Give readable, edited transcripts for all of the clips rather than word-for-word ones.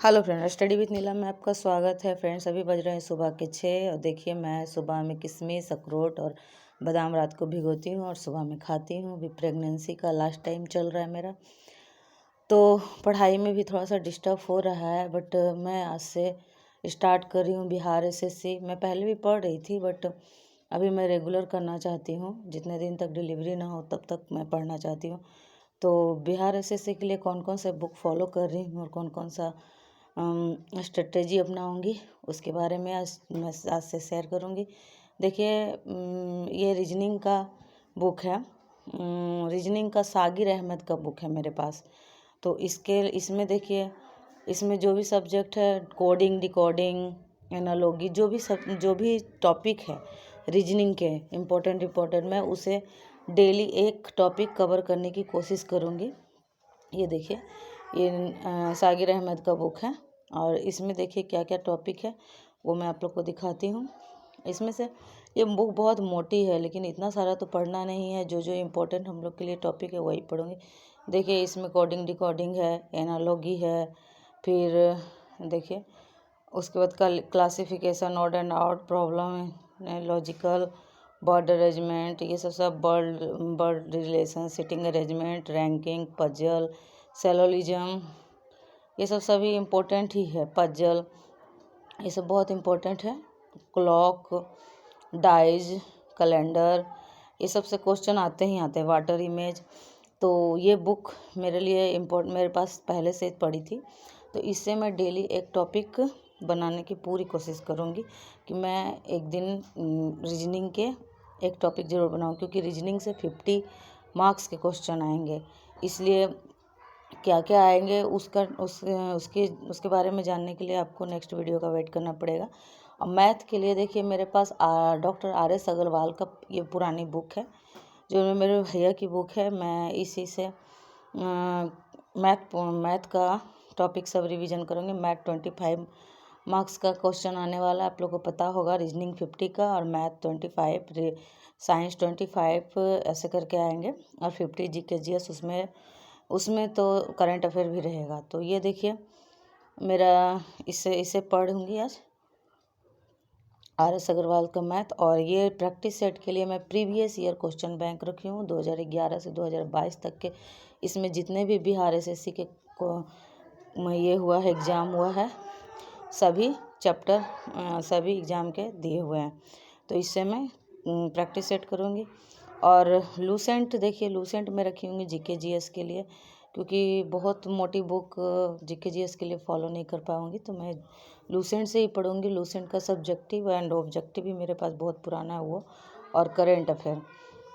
Hello friend, study with नीलम में आपका स्वागत है। फ्रेंड्स, अभी बज रहे हैं सुबह के 6 और देखिए मैं सुबह में किशमिश, अखरोट और बादाम रात को भिगोती हूँ और सुबह में खाती हूँ। अभी प्रेगनेंसी का लास्ट टाइम चल रहा है मेरा, तो पढ़ाई में भी थोड़ा सा डिस्टर्ब हो रहा है। बट मैं आज से स्टार्ट कर रही हूँ बिहार एसएससी। मैं पहले भी पढ़ रही थी बट अभी मैं रेगुलर करना चाहती हूँ। जितने दिन तक डिलीवरी ना हो तब तक मैं पढ़ना चाहती हूँ। तो बिहार एसएससी के लिए कौन कौन से बुक फॉलो कर रही हूँ और कौन कौन सा स्ट्रेटजी अपनाऊंगी उसके बारे में मैं आज से शेयर करूंगी। देखिए, ये रीजनिंग का बुक है। रीजनिंग का सागिर अहमद का बुक है मेरे पास। तो इसमें देखिए, इसमें जो भी सब्जेक्ट है, कोडिंग, डिकोडिंग, एनालॉजी, जो भी टॉपिक है रीजनिंग के इम्पोर्टेंट मैं उसे डेली एक टॉपिक कवर करने की कोशिश करूँगी। ये देखिए, ये सागिर अहमद का बुक है और इसमें देखिए क्या क्या टॉपिक है वो मैं आप लोग को दिखाती हूँ। इसमें से ये बुक बहुत मोटी है लेकिन इतना सारा तो पढ़ना नहीं है। जो जो इम्पोर्टेंट हम लोग के लिए टॉपिक है वही पढ़ूँगी। देखिए, इसमें कोडिंग, डिकोडिंग है, एनालॉजी है, फिर देखिए उसके बाद classification, odd and out, problem, logical, bird arrangement, ये सब bird relation, sitting arrangement, ranking, puzzle, syllogism, ये सभी इम्पोर्टेंट ही है। पजल, ये सब बहुत इम्पोर्टेंट है। क्लॉक, डाइज, कैलेंडर, ये सब से क्वेश्चन आते ही आते हैं। Water image. तो ये बुक मेरे लिए मेरे पास पहले से पड़ी थी, तो इससे मैं डेली एक टॉपिक बनाने की पूरी कोशिश करूँगी कि मैं एक दिन रीजनिंग के एक टॉपिक ज़रूर बनाऊँ, क्योंकि रीजनिंग से 50 मार्क्स के क्वेश्चन आएंगे। इसलिए क्या क्या आएंगे उसके बारे में जानने के लिए आपको नेक्स्ट वीडियो का वेट करना पड़ेगा। और मैथ के लिए देखिए मेरे पास डॉक्टर RS अग्रवाल का ये पुरानी बुक है, जो मेरे भैया की बुक है। मैं इसी से मैथ का टॉपिक सब रिवीजन करूँगी। मैथ 25 मार्क्स का क्वेश्चन आने वाला है, आप लोगों को पता होगा। रीजनिंग 50 का और मैथ 25, साइंस 25, ऐसे करके आएंगे। और 50 GK/GS उसमें तो करंट अफेयर भी रहेगा। तो ये देखिए मेरा इसे पढ़ूंगी आज, RS अग्रवाल का मैथ। और ये प्रैक्टिस सेट के लिए मैं प्रीवियस ईयर क्वेश्चन बैंक रखी हूँ 2011 से 2022 तक के। इसमें जितने भी बिहार एसएससी के ये हुआ है, एग्ज़ाम हुआ है, सभी चैप्टर सभी एग्ज़ाम के दिए हुए हैं। तो इससे मैं प्रैक्टिस सेट करूँगी। और लूसेंट, देखिए लूसेंट में रखी होंगी GK/GS के लिए, क्योंकि बहुत मोटी बुक GK/GS के लिए फॉलो नहीं कर पाऊँगी, तो मैं लूसेंट से ही पढ़ूँगी। लूसेंट का सब्जेक्टिव एंड ऑब्जेक्टिव भी मेरे पास बहुत पुराना है वो, और करेंट अफेयर।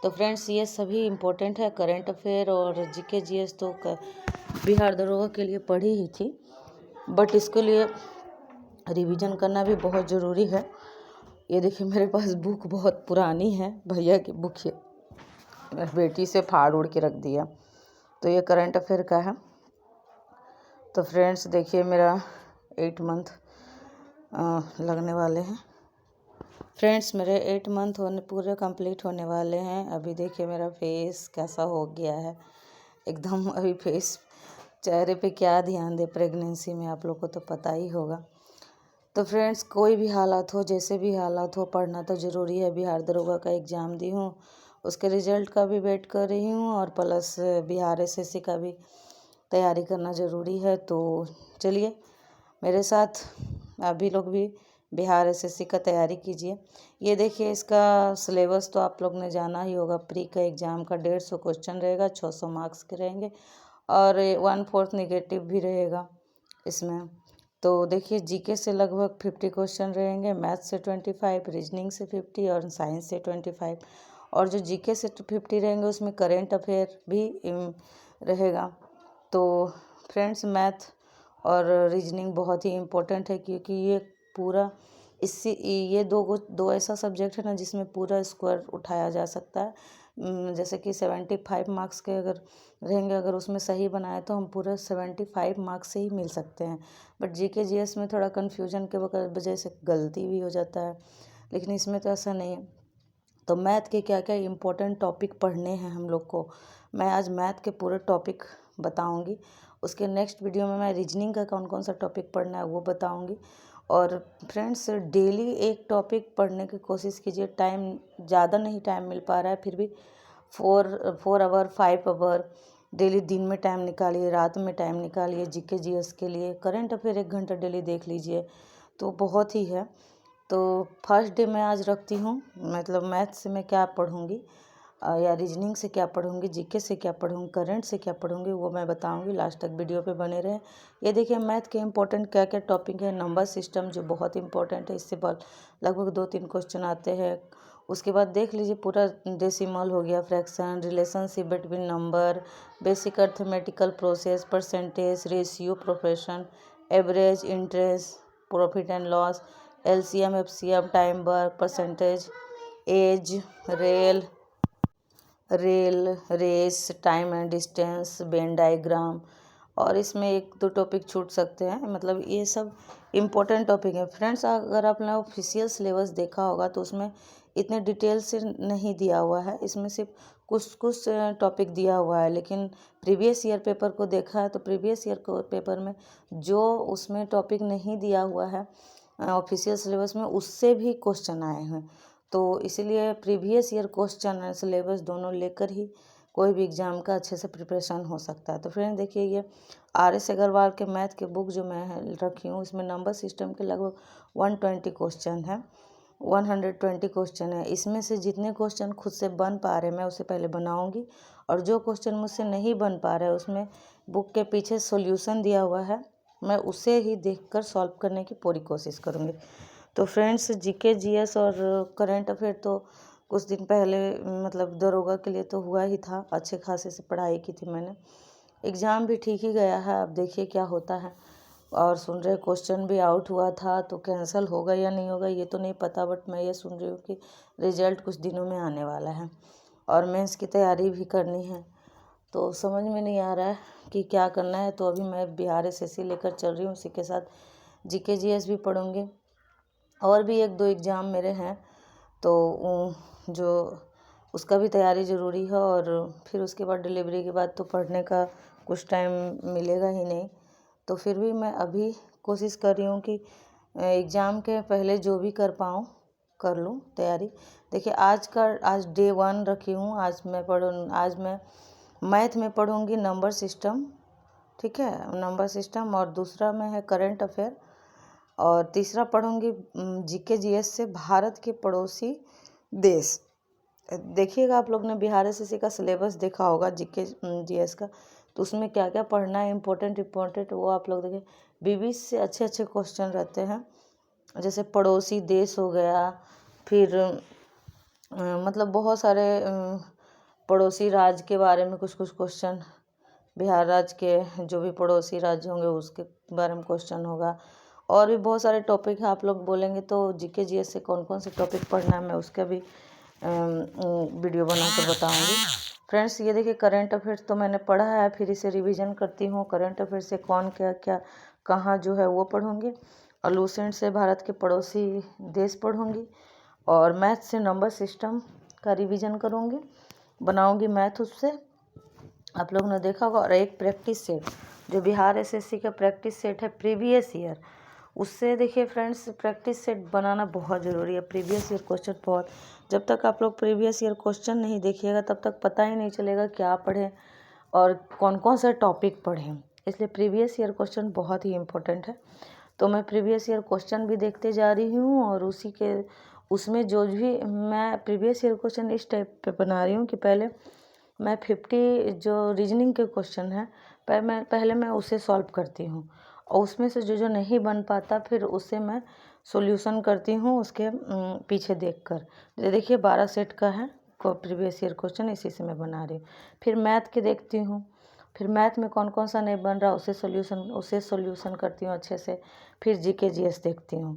तो फ्रेंड्स, ये सभी इम्पोर्टेंट है। करेंट अफेयर और GK/GS तो बिहार दरोगा के लिए पढ़ी ही थी, बट इसके लिए रिवीजन करना भी बहुत ज़रूरी है। ये देखिए मेरे पास बुक बहुत पुरानी है, भैया की बुक है, बेटी से फाड़ उड़ के रख दिया। तो ये करंट अफेयर का है। तो फ्रेंड्स देखिए, मेरा 8 मंथ लगने वाले हैं। फ्रेंड्स, मेरे 8 मंथ पूरे कंप्लीट होने वाले हैं। अभी देखिए मेरा फेस कैसा हो गया है एकदम। अभी फेस, चेहरे पे क्या ध्यान दे प्रेगनेंसी में, आप लोग को तो पता ही होगा। तो फ्रेंड्स, कोई भी हालात हो, जैसे भी हालात हो, पढ़ना तो ज़रूरी है। बिहार दरोगा का एग्ज़ाम दी हूँ, उसके रिज़ल्ट का भी वेट कर रही हूँ, और प्लस बिहार एसएससी का भी तैयारी करना ज़रूरी है। तो चलिए मेरे साथ अभी लोग भी बिहार एसएससी का तैयारी कीजिए। ये देखिए, इसका सिलेबस तो आप लोग ने जाना ही होगा। प्री का एग्ज़ाम का 150 क्वेश्चन रहेगा, 600 मार्क्स के रहेंगे, और 1/4 नेगेटिव भी रहेगा इसमें। तो देखिए, जीके से लगभग 50 क्वेश्चन रहेंगे, मैथ से 25, रीजनिंग से 50 और साइंस से 25। और जो जीके से 50 रहेंगे उसमें करेंट अफेयर भी रहेगा। तो फ्रेंड्स, मैथ और रीजनिंग बहुत ही इम्पोर्टेंट है, क्योंकि ये पूरा ये दो ऐसा सब्जेक्ट है ना जिसमें पूरा स्कोर उठाया जा सकता है। जैसे कि 75 मार्क्स के अगर रहेंगे, अगर उसमें सही बनाए तो हम पूरा 75 मार्क्स से ही मिल सकते हैं। बट GK/GS में थोड़ा कन्फ्यूजन के वजह से गलती भी हो जाता है, लेकिन इसमें तो ऐसा नहीं है। तो मैथ के क्या क्या इम्पोर्टेंट टॉपिक पढ़ने हैं हम लोग को, मैं आज मैथ के पूरे टॉपिक बताऊंगी। उसके नेक्स्ट वीडियो में मैं रीजनिंग का कौन कौन सा टॉपिक पढ़ना है वो बताऊँगी। और फ्रेंड्स, डेली एक टॉपिक पढ़ने की कोशिश कीजिए। टाइम ज़्यादा नहीं टाइम मिल पा रहा है, फिर भी 4 आवर 5 आवर डेली दिन में टाइम निकालिए, रात में टाइम निकालिए जीके जीएस के लिए। करंट अफेयर 1 घंटा डेली देख लीजिए, तो बहुत ही है। तो फर्स्ट डे मैं आज रखती हूँ, मतलब मैथ से मैं क्या पढ़ूँगी या रीजनिंग से क्या पढ़ूँगी, जीके से क्या पढ़ूँगी, करंट से क्या पढ़ूँगी, वो मैं बताऊँगी। लास्ट तक वीडियो पे बने रहें। ये देखिए मैथ के इंपॉर्टेंट क्या क्या टॉपिक है। नंबर सिस्टम जो बहुत इंपॉर्टेंट है, इससे लगभग 2-3 क्वेश्चन आते हैं। उसके बाद देख लीजिए पूरा डेसिमल हो गया, fraction, relationship between number, basic arithmetical process, percentage, ratio, profession, average, interest, profit and loss, LCM, FCM, time work, percentage, age, race, time and distance, Venn diagram. और इसमें 1-2 टॉपिक छूट सकते हैं, मतलब ये सब इम्पोर्टेंट टॉपिक है। फ्रेंड्स, अगर आपने ऑफिशियल सिलेबस देखा होगा तो उसमें इतने डिटेल से नहीं दिया हुआ है, इसमें सिर्फ कुछ टॉपिक दिया हुआ है। लेकिन प्रीवियस ईयर पेपर को देखा है तो प्रीवियस ईयर पेपर में जो उसमें टॉपिक नहीं दिया हुआ है ऑफिशियल सिलेबस में, उससे भी क्वेश्चन आए हैं। तो इसीलिए प्रीवियस ईयर क्वेश्चन सिलेबस दोनों लेकर ही कोई भी एग्ज़ाम का अच्छे से प्रिपरेशन हो सकता है। तो फ्रेंड देखिए, ये RS अग्रवाल के मैथ के बुक जो मैं रखी हूँ, इसमें नंबर सिस्टम के लगभग 120 क्वेश्चन है, 120 क्वेश्चन है। इसमें से जितने क्वेश्चन खुद से बन पा रहे मैं उसे पहले बनाऊंगी, और जो क्वेश्चन मुझसे नहीं बन पा रहे उसमें बुक के पीछे सॉल्यूशन दिया हुआ है, मैं उसे ही देखकर सॉल्व करने की पूरी कोशिश करूँगी। तो फ्रेंड्स, जीके जीएस और करंट अफेयर तो कुछ दिन पहले मतलब दरोगा के लिए तो हुआ ही था, अच्छे खासे से पढ़ाई की थी मैंने। एग्ज़ाम भी ठीक ही गया है, अब देखिए क्या होता है। और सुन रहे क्वेश्चन भी आउट हुआ था, तो कैंसिल होगा या नहीं होगा ये तो नहीं पता, बट मैं ये सुन रही हूँ कि रिजल्ट कुछ दिनों में आने वाला है और मेंस की तैयारी भी करनी है। तो समझ में नहीं आ रहा है कि क्या करना है। तो अभी मैं बिहार SSC लेकर चल रही हूँ, उसी के साथ जीके जीएस भी पढ़ूँगी। और भी 1-2 एग्ज़ाम मेरे हैं, तो जो उसका भी तैयारी ज़रूरी है। और फिर उसके बाद डिलीवरी के बाद तो पढ़ने का कुछ टाइम मिलेगा ही नहीं। तो फिर भी मैं अभी कोशिश कर रही हूँ कि एग्ज़ाम के पहले जो भी कर पाऊँ कर लूँ तैयारी। देखिए आज डे 1 रखी हूँ। आज मैं मैथ में पढ़ूँगी नंबर सिस्टम, ठीक है, नंबर सिस्टम। और दूसरा में है करंट अफेयर, और तीसरा पढ़ूँगी जीके जीएस से भारत के पड़ोसी देश। देखिएगा, आप लोग ने बिहार SSC का सिलेबस देखा होगा जीके जीएस का, तो उसमें क्या क्या पढ़ना है इम्पोर्टेंट वो आप लोग देखें। 20 से अच्छे क्वेश्चन रहते हैं, जैसे पड़ोसी देश हो गया, फिर मतलब बहुत सारे पड़ोसी राज्य के बारे में कुछ क्वेश्चन, बिहार राज्य के जो भी पड़ोसी राज्य होंगे उसके बारे में क्वेश्चन होगा। और भी बहुत सारे टॉपिक हैं, आप लोग बोलेंगे तो जीके जीएस से कौन कौन से टॉपिक पढ़ना है मैं उसका भी वीडियो बनाकर बताऊंगी। फ्रेंड्स, ये देखिए करंट अफेयर्स तो मैंने पढ़ा है, फिर इसे रिवीजन करती हूँ। करंट अफेयर से कौन क्या क्या कहाँ जो है वो पढ़ूँगी, और लूसेंट से भारत के पड़ोसी देश पढ़ूँगी, और मैथ से नंबर सिस्टम का रिवीजन करूँगी, बनाऊँगी मैथ उससे, आप लोगों ने देखा होगा। और एक प्रैक्टिस सेट जो बिहार SSC का प्रैक्टिस सेट है प्रीवियस ईयर, उससे देखिए फ्रेंड्स प्रैक्टिस सेट बनाना बहुत ज़रूरी है। प्रीवियस ईयर क्वेश्चन बहुत, जब तक आप लोग प्रीवियस ईयर क्वेश्चन नहीं देखिएगा तब तक पता ही नहीं चलेगा क्या पढ़ें और कौन कौन सा टॉपिक पढ़ें। इसलिए प्रीवियस ईयर क्वेश्चन बहुत ही इम्पोर्टेंट है। तो मैं प्रीवियस ईयर क्वेश्चन भी देखते जा रही हूँ, और उसमें जो भी मैं प्रीवियस ईयर क्वेश्चन इस टाइप पे बना रही हूँ कि पहले मैं 50 जो रीजनिंग के क्वेश्चन हैं पहले मैं उसे सॉल्व करती हूँ, और उसमें से जो नहीं बन पाता फिर उसे मैं सॉल्यूशन करती हूँ उसके पीछे देखकर। ये देखिए 12 सेट का है प्रीवियस ईयर क्वेश्चन, इसी से मैं बना रही हूँ। फिर मैथ के देखती हूँ, फिर मैथ में कौन कौन सा नहीं बन रहा उसे सॉल्यूशन करती हूँ अच्छे से। फिर जीके जीएस देखती हूँ,